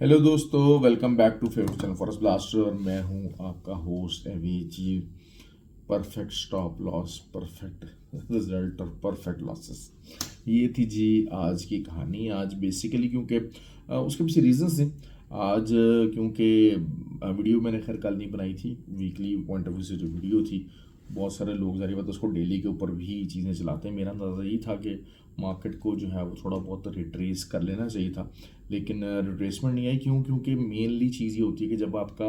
Hello दोस्तों, welcome back to favourite channel forest blaster. और मैं हूं आपका host AVG. Perfect stop loss, perfect result और परफेक्ट लॉसेस, ये थी जी आज की कहानी। आज बेसिकली क्योंकि उसके पीछे रीजंस थे। आज क्योंकि वीडियो मैंने खैर कल नहीं बनाई थी, वीकली पॉइंट ऑफ व्यू से जो वीडियो थी, बहुत सारे लोग जारी बात उसको डेली के ऊपर भी चीज़ें चलाते हैं। मेरा अंदाज़ा यही था कि मार्केट को जो है वो थोड़ा बहुत रिट्रेस कर लेना चाहिए था, लेकिन रिट्रेसमेंट नहीं आई। क्यों? क्योंकि मेनली चीज़ ये होती है कि जब आपका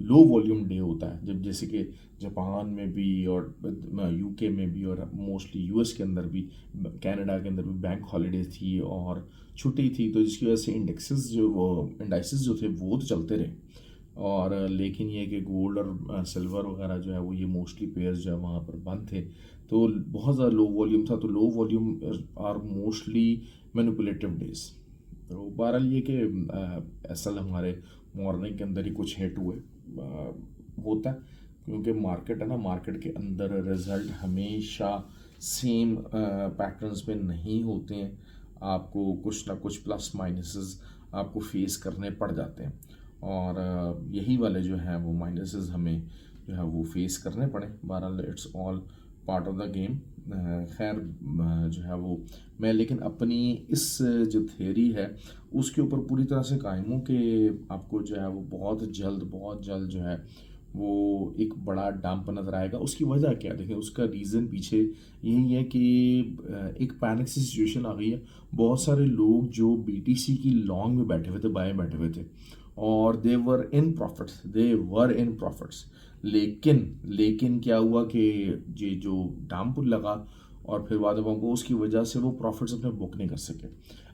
लो वॉल्यूम डे होता है, जब जैसे कि जापान में भी और यूके में भी और मोस्टली यूएस के अंदर भी, कनाडा के अंदर भी बैंक हॉलीडे थी और छुट्टी थी, तो जिसकी वजह से इंडाइसिस जो थे वो तो चलते रहे। और लेकिन ये कि गोल्ड और सिल्वर वगैरह जो है वो ये मोस्टली पेयर्स जो है वहाँ पर बंद थे, तो बहुत ज़्यादा लो वॉल्यूम था। तो low volume are mostly manipulative days. तो बहरहाल ये कि असल हमारे मॉर्निंग के अंदर ही कुछ हिट हुए होता है, क्योंकि मार्केट है ना, मार्केट के अंदर रिजल्ट हमेशा सेम पैटर्न्स में नहीं होते हैं। आपको कुछ ना कुछ प्लस माइनसेस आपको फेस करने पड़ जाते हैं, और यही वाले जो हैं वो माइनसेस हमें जो है वो फेस करने पड़े। बहरहाल it's all part of the game. खैर जो है वो मैं लेकिन अपनी इस जो थ्योरी है उसके ऊपर पूरी तरह से कायम हूँ कि आपको जो है वो बहुत जल्द जो है वो एक बड़ा डंप नज़र आएगा। उसकी वजह क्या है? देखिए, उसका रीज़न पीछे यही है कि एक पैनिक सी सिचुएशन आ गई है। बहुत सारे लोग जो बीटीसी की लॉन्ग में बैठे हुए थे, बाय बैठे हुए थे, और दे वर इन प्रॉफिट्स। लेकिन क्या हुआ कि ये जो डंप लगा और फिर बाद में वो उसकी वजह से वो प्रॉफिट्स अपने बुक नहीं कर सके।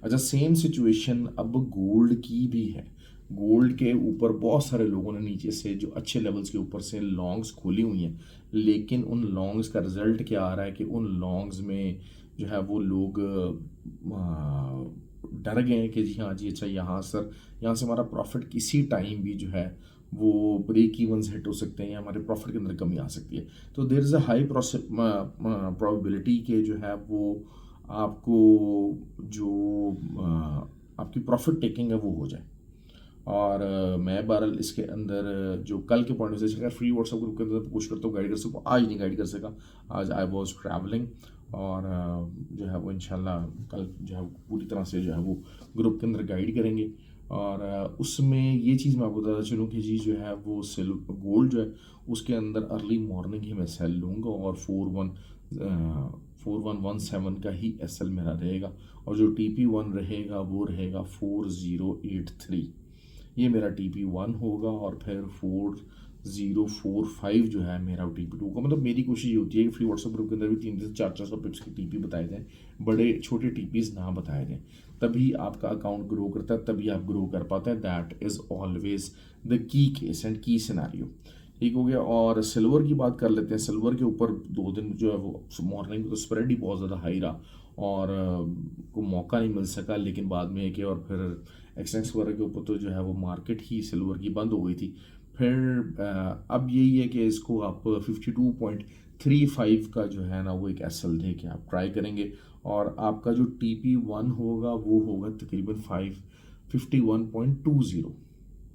अच्छा, सेम सिचुएशन अब गोल्ड की भी है। गोल्ड के ऊपर बहुत सारे लोगों ने नीचे से जो अच्छे लेवल्स के ऊपर से लॉन्ग्स खोली हुई हैं, लेकिन उन लॉन्ग्स का रिजल्ट क्या आ रहा है कि उन लॉन्ग्स में जो है वो लोग डर गए हैं कि जी हाँ जी, अच्छा यहाँ से हमारा प्रॉफिट किसी टाइम भी जो है वो ब्रेक इवन्स हिट हो सकते हैं या हमारे प्रॉफिट के अंदर कमी आ सकती है। तो there is a high probability के जो है वो आपको जो आपकी प्रॉफिट टेकिंग है वो हो जाए। और मैं बहरहाल इसके अंदर जो कल के पॉइंट से अगर फ्री व्हाट्सएप ग्रुप के अंदर कोशिश करता हूँ गाइड कर सकूँ, आज नहीं गाइड कर सका। आज आई वॉज ट्रैवलिंग, और जो है वो इंशाल्लाह कल जो है पूरी तरह से जो है वो ग्रुप के अंदर गाइड करेंगे। और उसमें ये चीज़ मैं आपको बताता चलूँ कि जी जो है वो सेल गोल्ड जो है उसके अंदर अर्ली मॉर्निंग ही मैं सेल लूँगा, और 4117 का ही एस एल मेरा रहेगा, और जो TP1 रहेगा वो रहेगा 4083। ये मेरा TP1 होगा, और फिर 4045 जो है मेरा TP2 होगा। मतलब मेरी कोशिश ये होती है कि फ्री व्हाट्सएप ग्रुप के अंदर भी 300 से 400 पिप्स की TP बताए जाएँ, बड़े छोटे TPs ना बताए जाएँ। तभी आपका अकाउंट ग्रो करता है, तभी आप ग्रो कर पाते हैं। That is always the key case and की सिनारियो। ठीक हो गया। और सिल्वर की बात कर लेते हैं। सिल्वर के ऊपर 2 दिन जो है वो मॉर्निंग में तो स्प्रेड ही बहुत ज़्यादा हाई रहा, और को मौका नहीं मिल सका। लेकिन बाद में कि और फिर एक्सचेंज वगैरह के ऊपर तो जो है वो मार्केट ही सिल्वर की बंद हो गई थी। फिर अब यही है कि इसको आप 52.35 का जो है ना वो एक एसएल दे के आप ट्राई करेंगे, और आपका जो TP1 होगा वो होगा तकरीबन 51.20।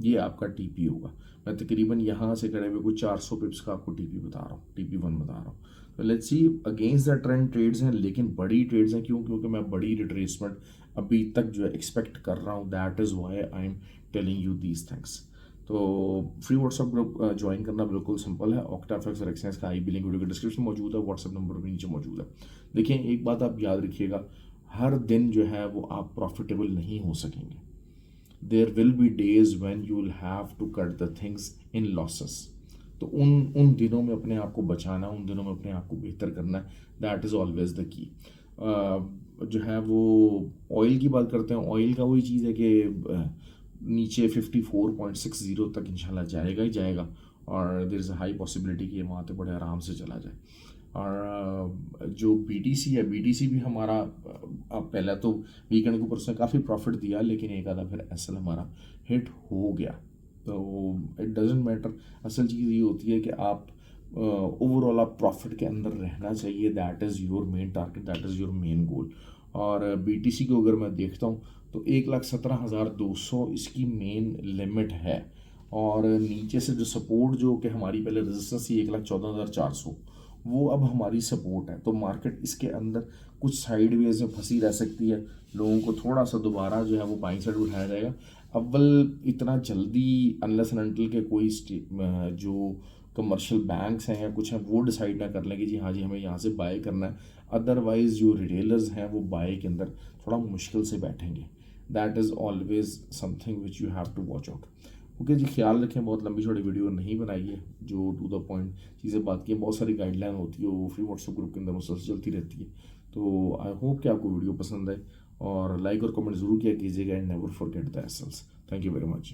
ये आपका TP होगा। मैं तकरीबन यहाँ से खड़े हुए कुछ 400 पिप्स का आपको TP बता रहा हूँ, TP1 बता रहा हूँ। तो let's see, against the trend trades हैं, लेकिन बड़ी ट्रेड्स हैं। क्यों? क्योंकि मैं बड़ी रिट्रेसमेंट अभी तक जो है एक्सपेक्ट कर रहा हूँ। That is why I am telling you these things. तो फ्री व्हाट्सएप ग्रुप ज्वाइन करना बिल्कुल सिंपल है। ऑक्टाफेक्स और एक्सचेंज का आई भी लिंक वीडियो के डिस्क्रिप्शन में मौजूद है, व्हाट्सएप नंबर भी नीचे मौजूद है। देखिए, एक बात आप याद रखिएगा, हर दिन जो है वो आप प्रॉफिटेबल नहीं हो सकेंगे। There will be days when you will have to cut the things in losses. तो उन दिनों में अपने आप को बचाना, उन दिनों में अपने आप को बेहतर करना है। That is always the key. जो है वो ऑयल की बात करते हैं। ऑयल का वही चीज़ है कि नीचे 54.60 तक इंशाल्लाह जाएगा ही जाएगा, और there is a high possibility कि ये वहाँ तक बड़े आराम से चला जाए। और जो BTC है, BTC भी हमारा पहले तो वीकेंड के ऊपर उसने काफ़ी प्रॉफिट दिया, लेकिन एक आधा फिर एसएल हमारा हिट हो गया। तो इट डजेंट मैटर। असल चीज़ ये होती है कि आप ओवरऑल आप प्रॉफिट के अंदर रहना चाहिए। That is your main target, that is your main goal. और BTC को अगर मैं देखता हूँ तो 1,17,200 इसकी मेन लिमिट है। और नीचे से जो सपोर्ट जो कि हमारी पहले रेजिस्टेंस थी 1,14,400, वो अब हमारी सपोर्ट है। तो मार्केट इसके अंदर कुछ साइडवेज में फंसी रह सकती है, लोगों को थोड़ा सा दोबारा जो है वो बाइंग साइड उठाया जाएगा। अव्वल इतना जल्दी अनलेस एंड अनटिल के कोई जो कमर्शियल बैंक्स हैं या कुछ हैं वो डिसाइड ना कर लें कि जी हाँ जी हमें यहाँ से बाय करना है, अदरवाइज जो रिटेलर्स हैं वो बाय के अंदर थोड़ा मुश्किल से बैठेंगे। That is always something which you have to watch out. Okay जी, ख्याल रखें, बहुत लंबी छोटी वीडियो नहीं बनाई है, जो टू द पॉइंट चीज़ें बात की है। बहुत सारी गाइडलाइन होती है, वो फ्री व्हाट्सएप ग्रुप के अंदर मुसलसल चलती रहती है। तो आई होप कि आपको वीडियो पसंद आए, और लाइक और कमेंट ज़रूर किया कीजिएगा, and never forget the essence. Thank you very much.